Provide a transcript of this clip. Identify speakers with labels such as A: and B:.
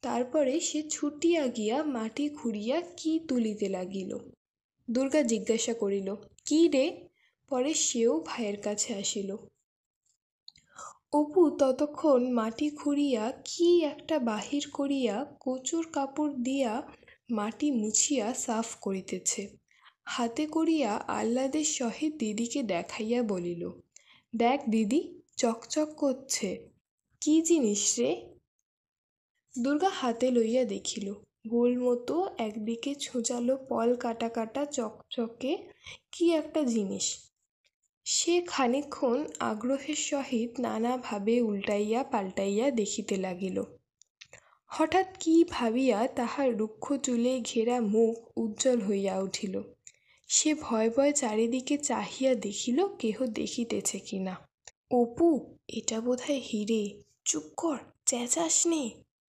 A: তারপরে সে ছুটিয়া গিয়া মাটি খুঁড়িয়া কি তুলিতে লাগিল। দুর্গা জিজ্ঞাসা করিল, কি রে? পরে সেও ভাইয়ের কাছে আসিল। অপু ততক্ষণ মাটি খুঁড়িয়া কি একটা বাহির করিয়া কচুর কাপড় দিয়া মাটি মুছিয়া সাফ করিতেছে। হাতে করিয়া আহ্লাদের সহিত দিদিকে দেখাইয়া বলিল, দেখ দিদি, চকচক করছে। কি জিনিস রে? দুর্গা হাতে লইয়া দেখিল, গোল মতো একদিকে ছোঁচালো পল কাটা কাটা চকচকে কি একটা জিনিস। সে খানিকক্ষণ আগ্রহের সহিত নানাভাবে উল্টাইয়া পাল্টাইয়া দেখিতে লাগিল। হঠাৎ কি ভাবিয়া তাহার রুক্ষ চুলে ঘেরা মুখ উজ্জ্বল হইয়া উঠিল। সে ভয় ভয় চারিদিকে চাহিয়া দেখিল কেহ দেখিতেছে কিনা। অপু, এটা বোধহয় হিরে। চুপ কর, চেঁচাস নে।